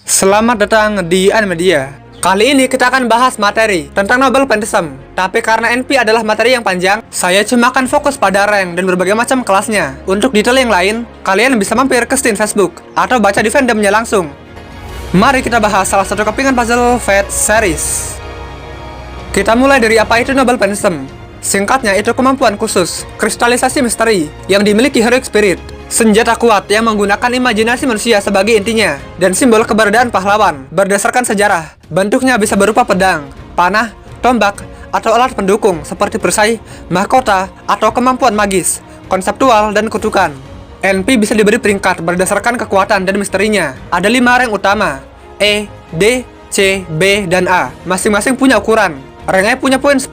Selamat datang di Animedia. Kali ini kita akan bahas materi tentang Noble Fantasm. Tapi karena NP adalah materi yang panjang, saya cuma akan fokus pada rank dan berbagai macam kelasnya. Untuk detail yang lain, kalian bisa mampir ke Steam Facebook atau baca di fandomnya langsung. Mari kita bahas salah satu kepingan puzzle Fate series. Kita mulai dari apa itu Noble Fantasm. Singkatnya itu kemampuan khusus, kristalisasi misteri, yang dimiliki Heroic Spirit. Senjata kuat yang menggunakan imajinasi manusia sebagai intinya, dan simbol keberadaan pahlawan berdasarkan sejarah. Bentuknya bisa berupa pedang, panah, tombak, atau alat pendukung seperti perisai, mahkota, atau kemampuan magis, konseptual, dan kutukan. NP bisa diberi peringkat berdasarkan kekuatan dan misterinya. Ada 5 rank utama, E, D, C, B, dan A. Masing-masing punya ukuran. Rank E punya poin 10.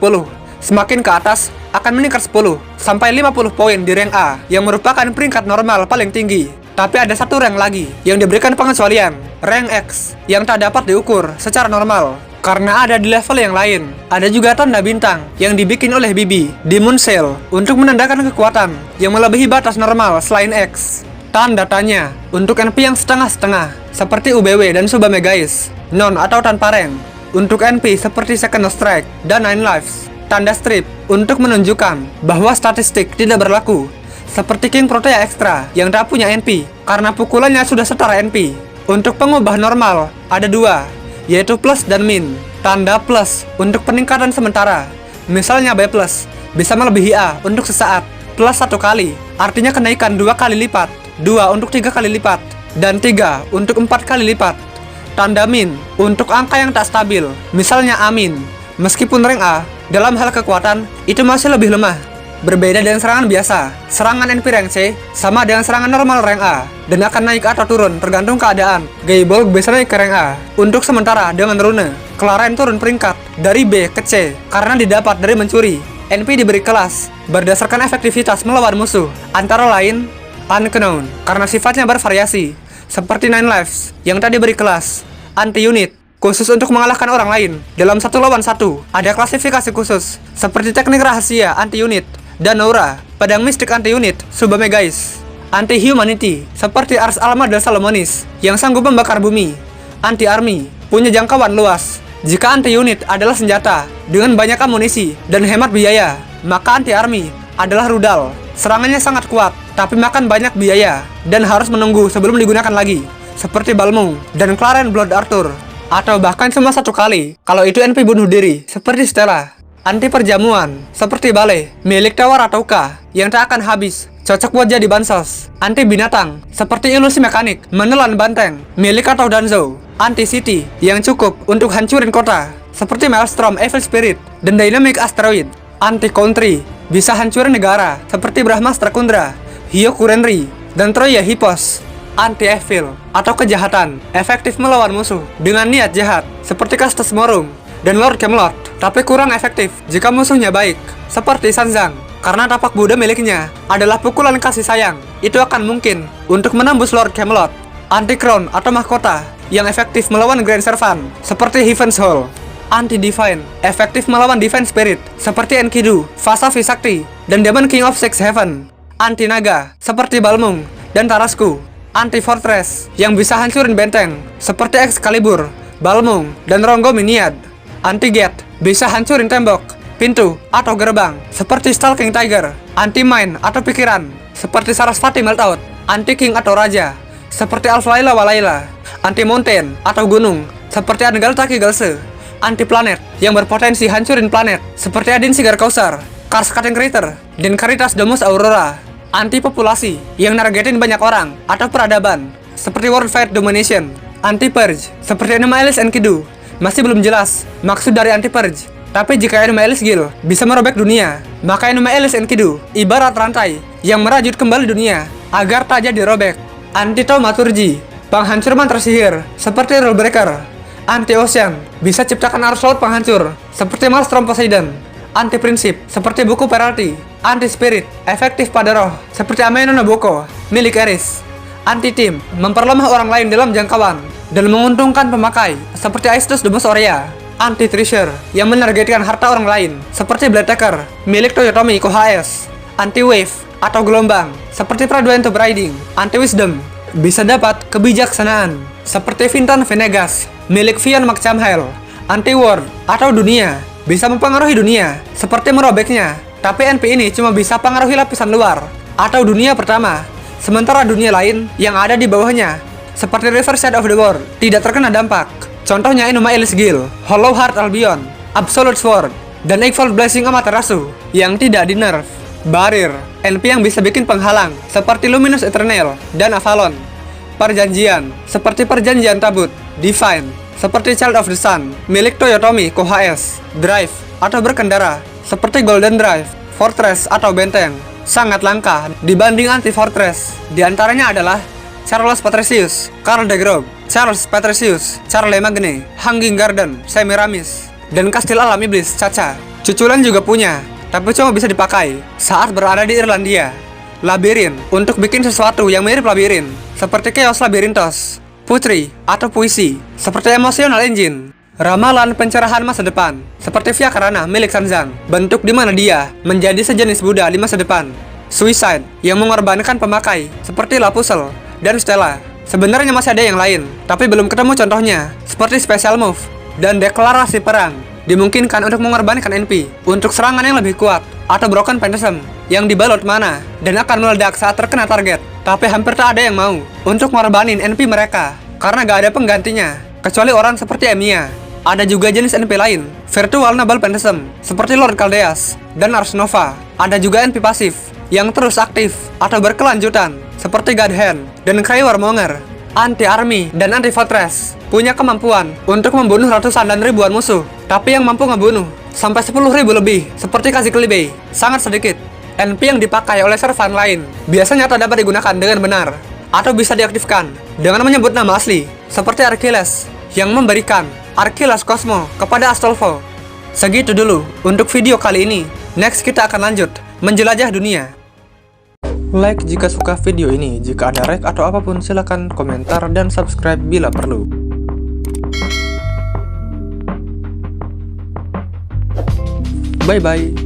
Semakin ke atas, akan meningkat 10 sampai 50 poin di rank A, yang merupakan peringkat normal paling tinggi. Tapi ada satu rank lagi yang diberikan pengecualian, rank X, yang tak dapat diukur secara normal karena ada di level yang lain. Ada juga tanda bintang yang dibikin oleh Bibi di Moon Sail untuk menandakan kekuatan yang melebihi batas normal selain X. Tanda tanya untuk NP yang setengah-setengah seperti UBW dan Subamegais, non atau tanpa rank. Untuk NP seperti Second Strike dan Nine Lives. Tanda strip untuk menunjukkan bahwa statistik tidak berlaku, seperti King Protea Extra yang tak punya NP karena pukulannya sudah setara NP. Untuk pengubah normal ada 2, yaitu plus dan min. Tanda plus untuk peningkatan sementara, misalnya B plus bisa melebihi A untuk sesaat, plus 1 kali artinya kenaikan 2 kali lipat, 2 untuk 3 kali lipat, dan 3 untuk 4 kali lipat. Tanda min untuk angka yang tak stabil, misalnya amin. Meskipun rank A, dalam hal kekuatan, itu masih lebih lemah. Berbeda dengan serangan biasa, serangan NP rank C sama dengan serangan normal rank A, dan akan naik atau turun tergantung keadaan. Gaibolg bisa naik ke rank A. Untuk sementara dengan rune, Clarine turun peringkat dari B ke C karena didapat dari mencuri. NP diberi kelas berdasarkan efektivitas melawan musuh, antara lain Unknown karena sifatnya bervariasi, seperti Nine Lives yang tadi diberi kelas Anti-Unit, khusus untuk mengalahkan orang lain dalam 1 lawan 1. Ada klasifikasi khusus seperti teknik rahasia anti-unit dan aura, pedang mistik anti-unit, Subamegais. Anti-humanity seperti Ars Alma dan Salomonis yang sanggup membakar bumi. Anti-army punya jangkauan luas. Jika anti-unit adalah senjata dengan banyak amunisi dan hemat biaya, maka anti-army adalah rudal. Serangannya sangat kuat tapi makan banyak biaya dan harus menunggu sebelum digunakan lagi, seperti Balmung dan Clarence Blood Arthur. Atau bahkan cuma 1 kali kalau itu NP bunuh diri, seperti Stella. Anti perjamuan seperti Bale milik Tower Atauka yang tak akan habis, cocok buat jadi bansos. Anti binatang seperti ilusi mekanik menelan banteng milik atau Danzo. Anti city yang cukup untuk hancurin kota seperti Maelstrom Evil Spirit dan Dynamic Asteroid. Anti country bisa hancurin negara seperti Brahmastra Kundra, Hyokurenri, dan Troya Hippos. Anti-evil atau kejahatan efektif melawan musuh dengan niat jahat seperti Castus Morum dan Lord Camelot, tapi kurang efektif jika musuhnya baik seperti Sanzang karena tapak Buddha miliknya adalah pukulan kasih sayang. Itu akan mungkin untuk menembus Lord Camelot. Anti-crown atau mahkota yang efektif melawan Grand Servant seperti Heaven's Hall. Anti-divine efektif melawan Divine Spirit seperti Enkidu, Vasa Visakti, dan Demon King of Six Heaven. Anti-naga seperti Balmung dan Tarasku. Anti-fortress yang bisa hancurin benteng seperti Excalibur, Balmung, dan Ronggo Miniad. Anti-gate bisa hancurin tembok, pintu, atau gerbang seperti Stalking Tiger. Anti-mind atau pikiran seperti Sarasvati Meltout. Anti-king atau raja seperti Alflaila Walaila. Anti-mountain atau gunung seperti Angal Taki Galse. Anti-planet yang berpotensi hancurin planet seperti Adin Sigar Kausar, Kars Cutting Crater, dan Caritas Domus Aurora. Anti-populasi yang nargetin banyak orang atau peradaban seperti World Fight Domination. Anti-purge seperti Enema Elis Enkidu. Masih belum jelas maksud dari anti-purge, tapi jika Enema Elis Gil bisa merobek dunia, maka Enema Elis Enkidu ibarat rantai yang merajut kembali dunia agar tak jadi robek. Anti-taumaturgi penghancur mantra sihir seperti Rule Breaker. Anti-ocean bisa ciptakan arus laut penghancur seperti Maelstrom Poseidon. Anti-prinsip seperti buku Peralti. Anti-spirit efektif pada roh seperti Ameno Naboko milik Eris. Anti-team memperlemah orang lain dalam jangkauan dan menguntungkan pemakai seperti Aestus Domus Aurea. Anti-treasure yang menargetkan harta orang lain seperti Blade Taker milik Toyotomi Iko HS. Anti-wave atau gelombang seperti Praduento Briding. Anti-wisdom bisa dapat kebijaksanaan seperti Vinton Venegas, milik Vion McCamhel, Anti-World atau dunia, bisa mempengaruhi dunia, seperti merobeknya. Tapi NP ini cuma bisa pengaruhi lapisan luar, atau dunia pertama, sementara dunia lain yang ada di bawahnya, seperti Reverse Side of the World, tidak terkena dampak. Contohnya Enuma Elish Gil, Hollow Heart Albion, Absolute Sword, dan Eightfold Blessing Amaterasu, yang tidak di-nerf. Barrier, NP yang bisa bikin penghalang, seperti Luminous Eternal dan Avalon. Perjanjian, seperti Perjanjian Tabut. Divine, seperti Child of the Sun, milik Toyotomi KOHS. Drive, atau berkendara, seperti Golden Drive, Fortress atau Benteng. Sangat langka dibanding Anti-Fortress. Di antaranya adalah Charles Patricius, Karl de Grob, Charles Patricius, Charles Magne, Hanging Garden, Semiramis, dan Kastil Alam Iblis, Caca. Cuculan juga punya, tapi cuma bisa dipakai saat berada di Irlandia. Labirin, untuk bikin sesuatu yang mirip labirin, seperti Chaos Labyrinthos. Putri, atau puisi, seperti Emotional Engine. Ramalan pencerahan masa depan, seperti Via Karana milik Sanzang, bentuk di mana dia menjadi sejenis Buddha di masa depan. Suicide, yang mengorbankan pemakai, seperti Lapusel dan Stella. Sebenarnya masih ada yang lain, tapi belum ketemu contohnya, seperti Special Move dan Deklarasi Perang. Dimungkinkan untuk mengorbankan NP untuk serangan yang lebih kuat, atau Broken Phantasm yang dibalut mana dan akan meledak saat terkena target. Tapi hampir tak ada yang mau untuk mengorbanin NP mereka karena gak ada penggantinya, kecuali orang seperti Emiya. Ada juga jenis NP lain, Virtual Noble Phantasm, seperti Lord Caldeas dan Ars Nova. Ada juga NP pasif yang terus aktif atau berkelanjutan, seperti God Hand dan Cry Warmonger. Anti-Army dan Anti-Fortress punya kemampuan untuk membunuh ratusan dan ribuan musuh, tapi yang mampu ngebunuh sampai 10.000 lebih, seperti Kazikli. Sangat sedikit. NP yang dipakai oleh servan lain biasanya tak dapat digunakan dengan benar, atau bisa diaktifkan dengan menyebut nama asli, seperti Achilles yang memberikan Achilles Cosmo kepada Astolfo. Segitu dulu untuk video kali ini. Next kita akan lanjut menjelajah dunia. Like jika suka video ini, jika ada rek atau apapun silahkan komentar dan subscribe bila perlu. Bye bye.